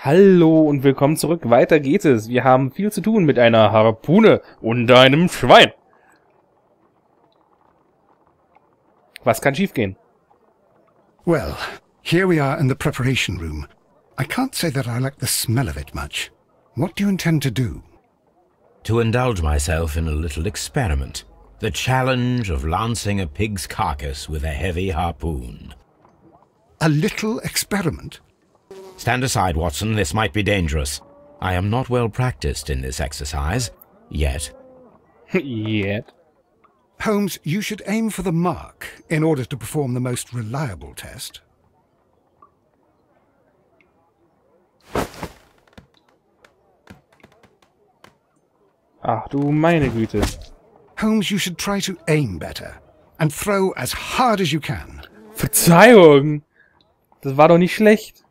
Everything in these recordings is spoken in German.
Hallo und willkommen zurück. Weiter geht es. Wir haben viel zu tun mit einer Harpune und einem Schwein. Was kann schiefgehen? Well, here we are in the preparation room. I can't say that I like the smell of it much. What do you intend to do? To indulge myself in a little experiment. The challenge of lancing a pig's carcass with a heavy harpoon. A little experiment? Stand aside, Watson. This might be dangerous. I am not well practiced in this exercise. Yet. Yet? Holmes, you should aim for the mark in order to perform the most reliable test. Ach du meine Güte. Holmes, you should try to aim better and throw as hard as you can. Verzeihung! Das war doch nicht schlecht.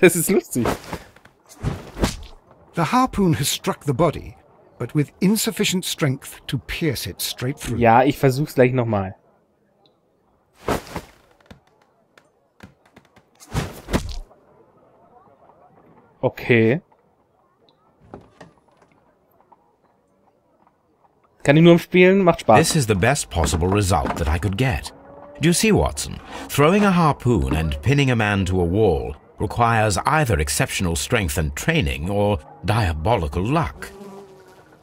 Das ist lustig. The harpoon has struck the body, but with insufficient strength to pierce it straight through. Ja, ich versuch's gleich nochmal. Okay. Kann ich nur spielen, macht Spaß. This is the best possible result that I could get. Do you see, Watson? Throwing a harpoon and pinning a man to a wall requires either exceptional strength and training or diabolical luck.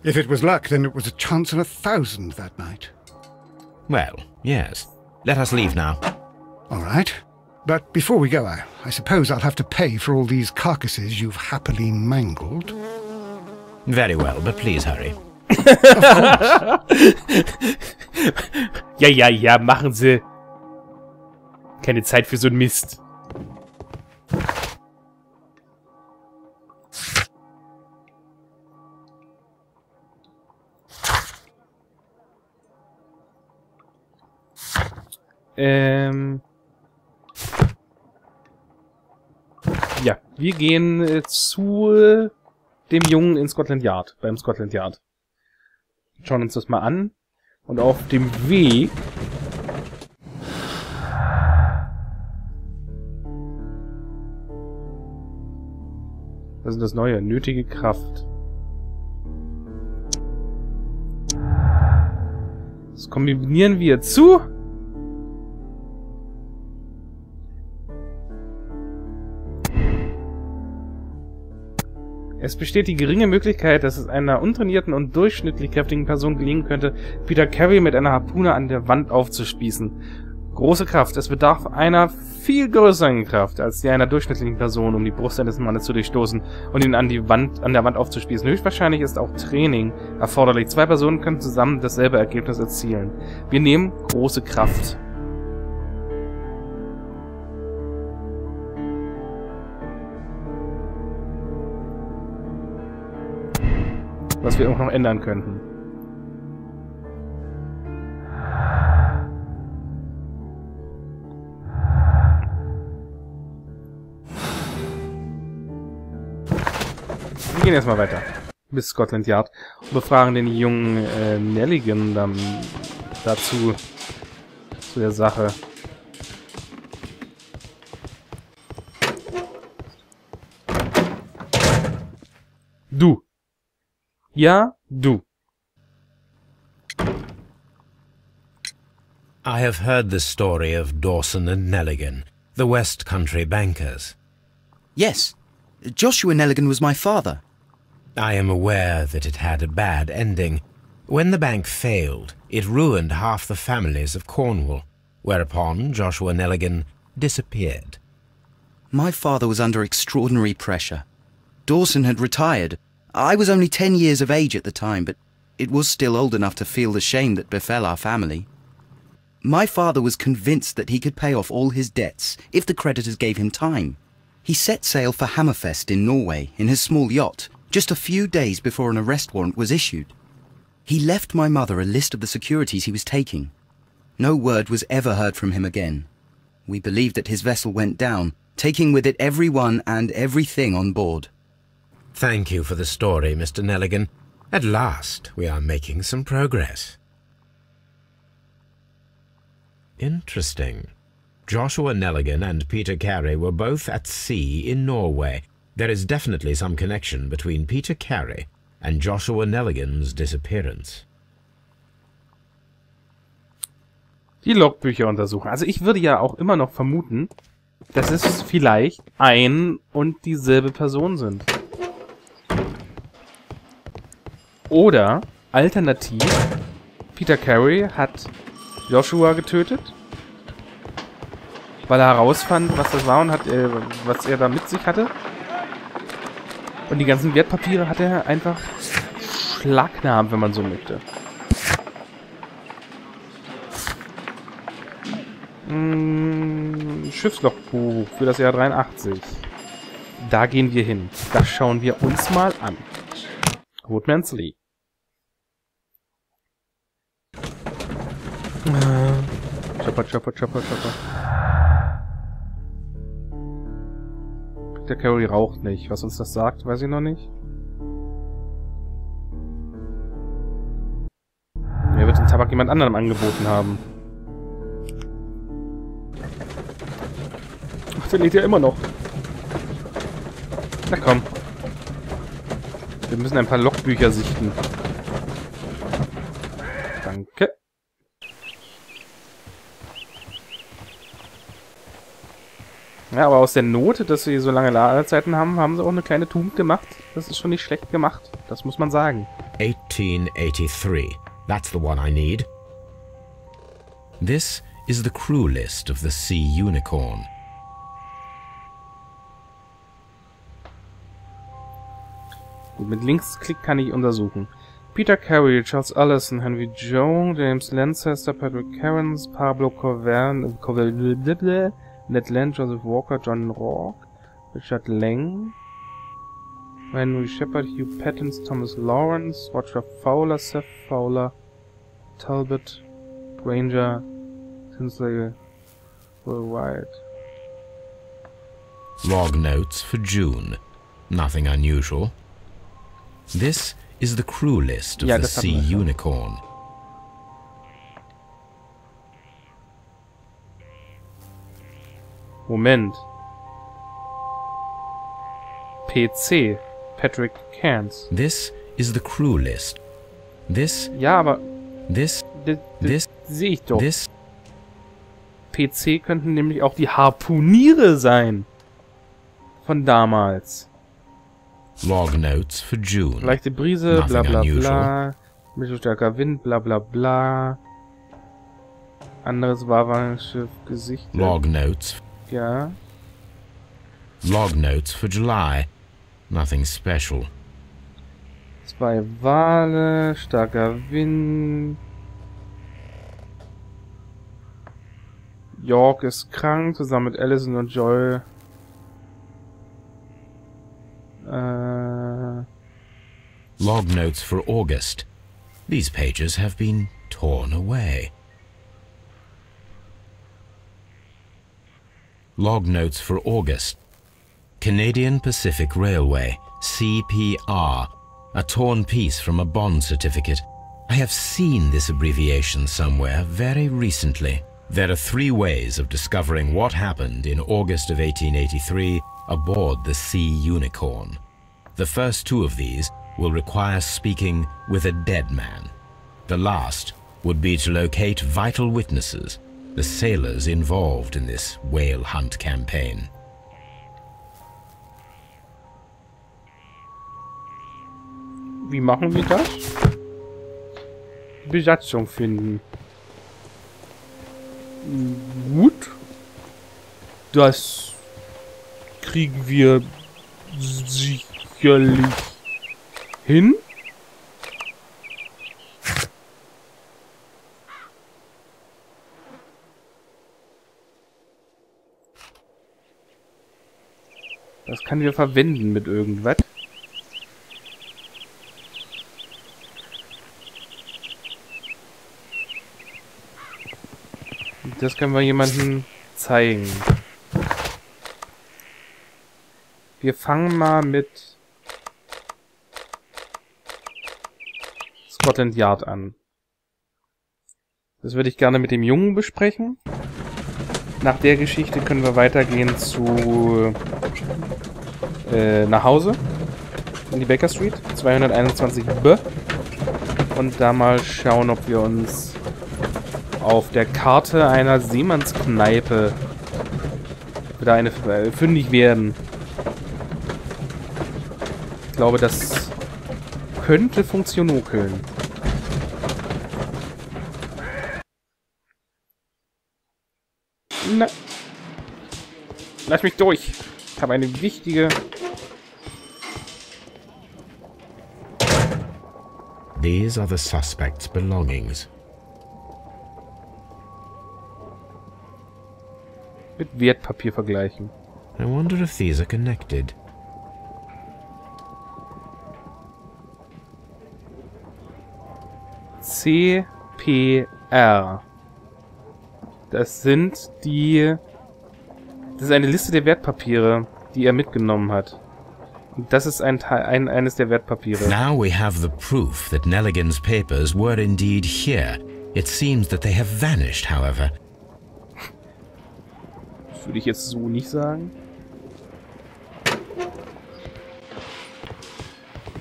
If it was luck, then it was a chance in 1,000 that night. Well, yes. Let us leave now. All right. But before we go, I suppose I'll have to pay for all these carcasses you've happily mangled. Very well, but please hurry. Ja, machen Sie. Keine Zeit für so einen Mist. Ja, wir gehen zu dem Jungen in Scotland Yard, beim Scotland Yard. Schauen uns das mal an. Und auf dem Weg... Was ist das Neue? Nötige Kraft. Das kombinieren wir zu... Es besteht die geringe Möglichkeit, dass es einer untrainierten und durchschnittlich kräftigen Person gelingen könnte, Peter Carey mit einer Harpune an der Wand aufzuspießen. Große Kraft. Es bedarf einer viel größeren Kraft als die einer durchschnittlichen Person, um die Brust eines Mannes zu durchstoßen und ihn an der Wand aufzuspießen. Höchstwahrscheinlich ist auch Training erforderlich. 2 Personen können zusammen dasselbe Ergebnis erzielen. Wir nehmen große Kraft. Was wir auch noch ändern könnten. Wir gehen erstmal weiter. Bis Scotland Yard. Und befragen den jungen Nelligan dann dazu. Zu der Sache. Du. Ja, du. I have heard the story of Dawson and Nelligan, the West Country bankers. Yes. Joshua Nelligan was my father. I am aware that it had a bad ending. When the bank failed, it ruined half the families of Cornwall, whereupon Joshua Nelligan disappeared. My father was under extraordinary pressure. Dawson had retired. I was only 10 years of age at the time, but it was still old enough to feel the shame that befell our family. My father was convinced that he could pay off all his debts if the creditors gave him time. He set sail for Hammerfest in Norway in his small yacht, just a few days before an arrest warrant was issued. He left my mother a list of the securities he was taking. No word was ever heard from him again. We believe that his vessel went down, taking with it everyone and everything on board. Thank you for the story, Mr. Nelligan. At last, we are making some progress. Interesting. Joshua Nelligan and Peter Carey were both at sea in Norway. There is definitely some connection between Peter Carey and Joshua Nelligan's disappearance. Die Logbücher untersuchen. Also ich würde ja auch immer noch vermuten, dass es vielleicht ein und dieselbe Person sind. Oder, alternativ, Peter Carey hat Joshua getötet, weil er herausfand, was das war und was er da mit sich hatte. Und die ganzen Wertpapiere hat er einfach schlagnahmt, wenn man so möchte. Schiffslogbuch für das Jahr 83. Da gehen wir hin. Das schauen wir uns mal an. Woodman's Lee. Chopper. Peter Carey raucht nicht. Was uns das sagt, weiß ich noch nicht. Er wird den Tabak jemand anderem angeboten haben. Ach, der lebt ja immer noch. Na komm. Wir müssen ein paar Logbücher sichten. Danke. Ja, aber aus der Not, dass sie so lange Ladezeiten haben, haben sie auch eine kleine Tugend gemacht. Das ist schon nicht schlecht gemacht. Das muss man sagen. 1883. That's the one I need. This is the crew list of the Sea Unicorn. Gut, mit Linksklick kann ich untersuchen. Peter Carey, Charles Allison, Henry Jones, James Lancaster, Patrick Cairns, Pablo Coverdale, Ned Land, Joseph Walker, John Rourke, Richard Lang, Henry Shepard, Hugh Pattons, Thomas Lawrence, Roger Fowler, Seth Fowler, Talbot, Granger, Tinsley, Will White. Log notes for June. Nothing unusual. This is the crew list of the Sea Unicorn. Moment. PC. Patrick Cairns. This is the crew list. This. Ja, aber... This. Das sehe ich doch. This. PC könnten nämlich auch die Harpuniere sein. Von damals. Log notes for June. Leichte Brise, bla bla Nothing bla. Mittelstarker Wind, bla bla bla. Anderes Warwangschiff gesichtet. Log notes. Ja. Log notes for July. Nothing special. 2 Wale, starker Wind. York ist krank, zusammen mit Allison und Joy. Log notes for August. These pages have been torn away. Log notes for August. Canadian Pacific Railway, CPR. A torn piece from a bond certificate. I have seen this abbreviation somewhere very recently. There are 3 ways of discovering what happened in August of 1883 aboard the Sea Unicorn. The first 2 of these will require speaking with a dead man. The last would be to locate vital witnesses, the sailors involved in this whale hunt campaign. Wie machen wir das? Besatzung finden. Gut. Das kriegen wir sicherlich hin. Das kann wir verwenden mit irgendwas. Das können wir jemandem zeigen. Wir fangen mal mit Scotland Yard an. Das würde ich gerne mit dem Jungen besprechen. Nach der Geschichte können wir weitergehen zu nach Hause in die Baker Street 221b und da mal schauen, ob wir uns auf der Karte einer Seemannskneipe wieder eine fündig werden. Ich glaube, das könnte funktionokeln. Na. Lass mich durch. Ich habe eine wichtige... These are the suspect's belongings. Mit Wertpapier vergleichen. I wonder if these are connected. CPR. Das sind die... Das ist eine Liste der Wertpapiere, die er mitgenommen hat. Und das ist eines der Wertpapiere. Now we have the proof that Nelligan's papers were indeed here. It seems that they have vanished, however. Das würde ich jetzt so nicht sagen.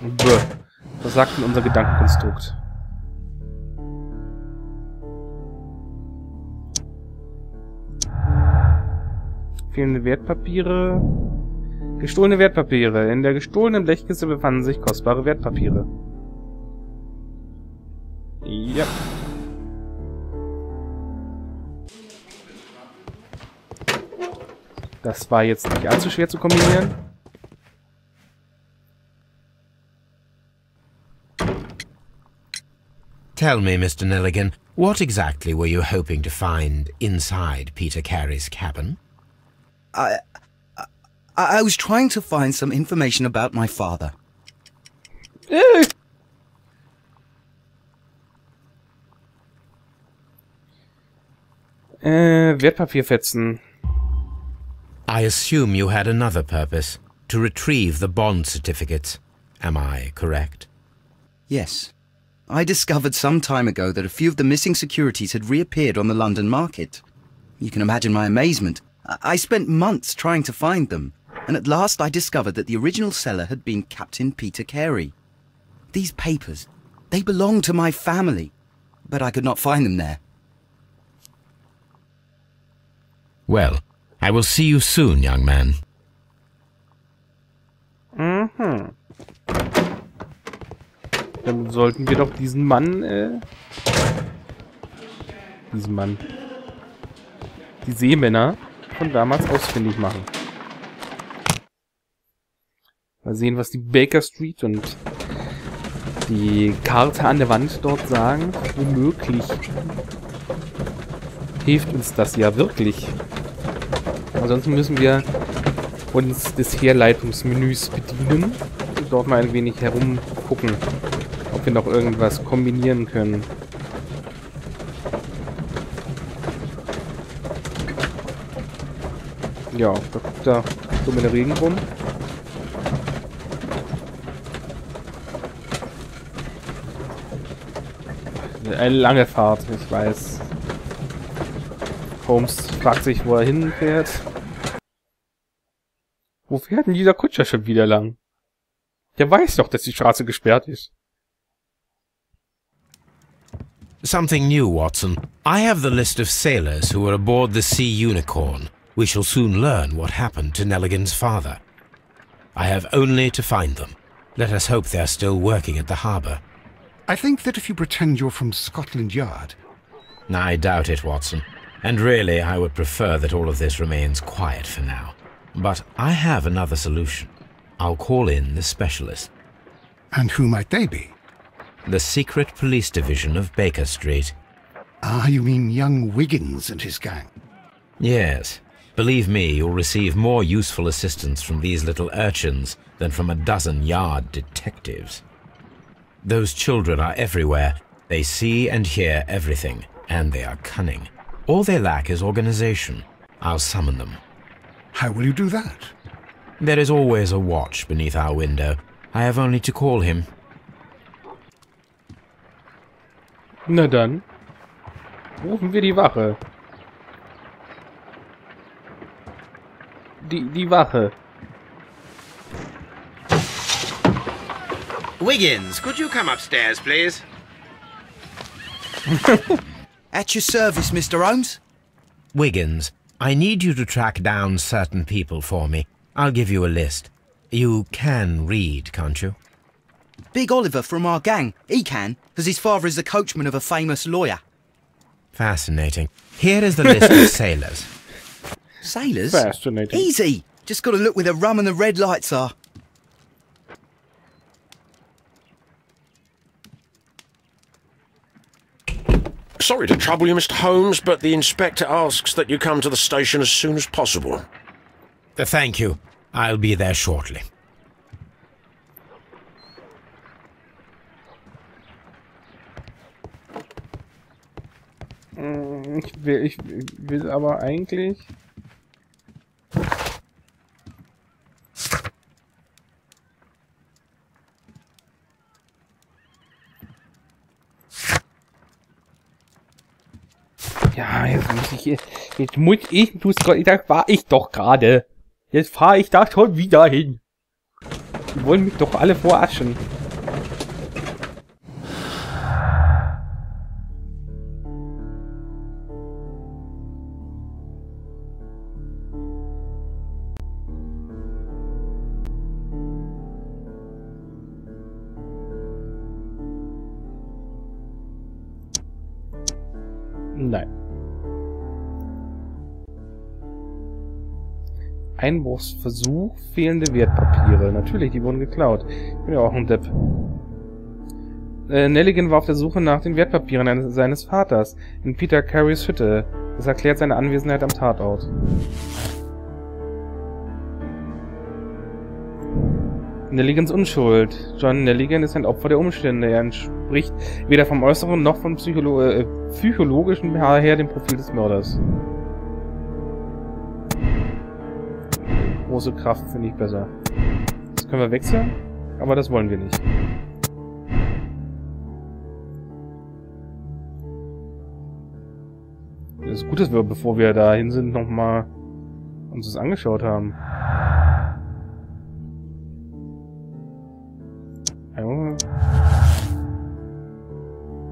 Bäh. Was sagt denn unser Gedankenkonstrukt? Fehlende Wertpapiere. Gestohlene Wertpapiere. In der gestohlenen Blechkiste befanden sich kostbare Wertpapiere. Ja. Das war jetzt nicht allzu schwer zu kombinieren. Tell me, Mr. Nelligan, what exactly were you hoping to find inside Peter Carey's cabin? I was trying to find some information about my father. Wertpapierfetzen. I assume you had another purpose, to retrieve the bond certificates. Am I correct? Yes. I discovered some time ago that a few of the missing securities had reappeared on the London market. You can imagine my amazement. I spent months trying to find them, and at last I discovered that the original seller had been Captain Peter Carey. These papers, they belonged to my family, but I could not find them there. Well, I will see you soon, young man. Mhm. Dann sollten wir doch diesen Mann, die Seemänner von damals ausfindig machen. Mal sehen, was die Baker Street und die Karte an der Wand dort sagen. Womöglich hilft uns das ja wirklich. Ansonsten müssen wir uns des Herleitungsmenüs bedienen und dort mal ein wenig herumgucken, ob wir noch irgendwas kombinieren können. Ja, da guckt er so mit der Regen rum. Eine lange Fahrt, ich weiß. Holmes fragt sich, wo er hinfährt. Wo fährt denn dieser Kutscher schon wieder lang? Der weiß doch, dass die Straße gesperrt ist. Something new, Watson. I have the list of sailors who were aboard the Sea Unicorn. We shall soon learn what happened to Nelligan's father. I have only to find them. Let us hope they are still working at the harbour. I think that if you pretend you're from Scotland Yard... I doubt it, Watson. And really, I would prefer that all of this remains quiet for now. But I have another solution. I'll call in the specialist. And who might they be? The secret police division of Baker Street. Ah, you mean young Wiggins and his gang? Yes. Believe me, you'll receive more useful assistance from these little urchins than from a dozen yard detectives. Those children are everywhere. They see and hear everything, and they are cunning. All they lack is organization. I'll summon them. How will you do that? There is always a watch beneath our window. I have only to call him. Na dann. Rufen wir die Wache. Die Wache. Wiggins, could you come upstairs, please? At your service, Mr. Holmes. Wiggins, I need you to track down certain people for me. I'll give you a list. You can read, can't you? Big Oliver from our gang. He can, as his father is the coachman of a famous lawyer. Fascinating. Here is the list of sailors. Sailors? Fascinating. Easy. Just got to look where the rum and the red lights are. Sorry to trouble you, Mr. Holmes, but the inspector asks that you come to the station as soon as possible. Thank you. I'll be there shortly. Ich will aber eigentlich... Ja, jetzt muss ich hier... Jetzt muss ich... Da war ich doch gerade. Jetzt fahre ich da schon wieder hin. Die wollen mich doch alle verarschen. Nein. Einbruchsversuch, fehlende Wertpapiere. Natürlich, die wurden geklaut. Ich bin ja auch ein Depp. Nelligan war auf der Suche nach den Wertpapieren seines Vaters in Peter Carys Hütte. Das erklärt seine Anwesenheit am Tatort. Nelligans Unschuld. John Nelligan ist ein Opfer der Umstände. Er entspricht weder vom Äußeren noch vom psychologischen her dem Profil des Mörders. Große Kraft finde ich besser. Das können wir wechseln, aber das wollen wir nicht. Das ist gut, dass wir, bevor wir dahin sind, nochmal uns das angeschaut haben.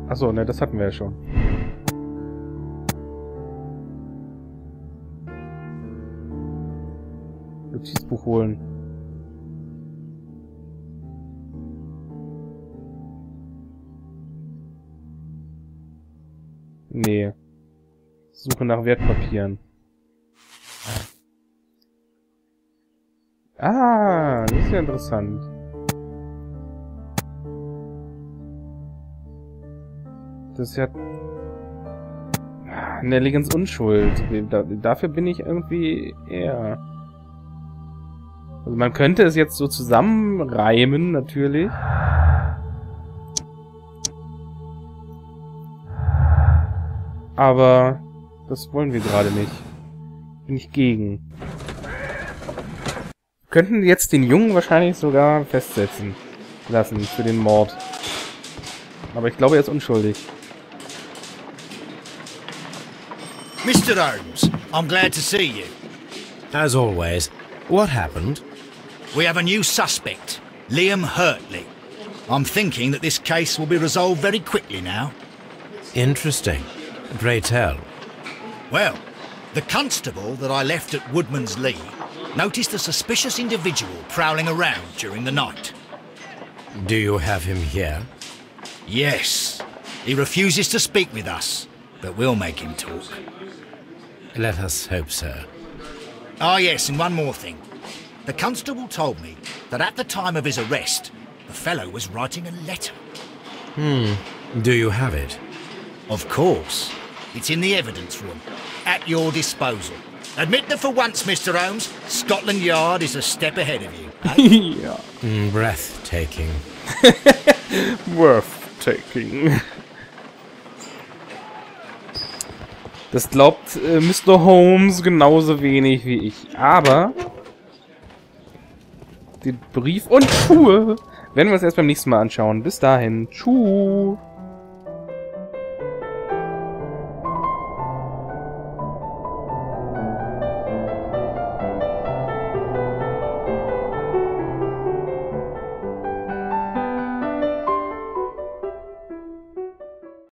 Achso, ne, das hatten wir ja schon. Notizbuch holen. Nee. Suche nach Wertpapieren. Ah, das ist ja interessant. Das ist ja... Nelligans Unschuld. Dafür bin ich irgendwie eher... Also man könnte es jetzt so zusammenreimen, natürlich. Aber das wollen wir gerade nicht. Bin ich gegen. Wir könnten jetzt den Jungen wahrscheinlich sogar festsetzen lassen für den Mord. Aber ich glaube, er ist unschuldig. Mr. Holmes, I'm glad to see you. As always. What happened? We have a new suspect, Liam Hurtley. I'm thinking that this case will be resolved very quickly now. Interesting. Pray tell. Well, the constable that I left at Woodman's Lee noticed a suspicious individual prowling around during the night. Do you have him here? Yes. He refuses to speak with us, but we'll make him talk. Let us hope so. Ah, yes, and one more thing. The constable told me that at the time of his arrest, the fellow was writing a letter. Do you have it? Of course. It's in the evidence room, at your disposal. Admit that for once, Mr. Holmes, Scotland Yard is a step ahead of you. Eh? Ja. Breathtaking. Breathtaking. Das glaubt Mr. Holmes genauso wenig wie ich. Aber den Brief und Schuhe werden wir uns erst beim nächsten Mal anschauen. Bis dahin. Tschüss.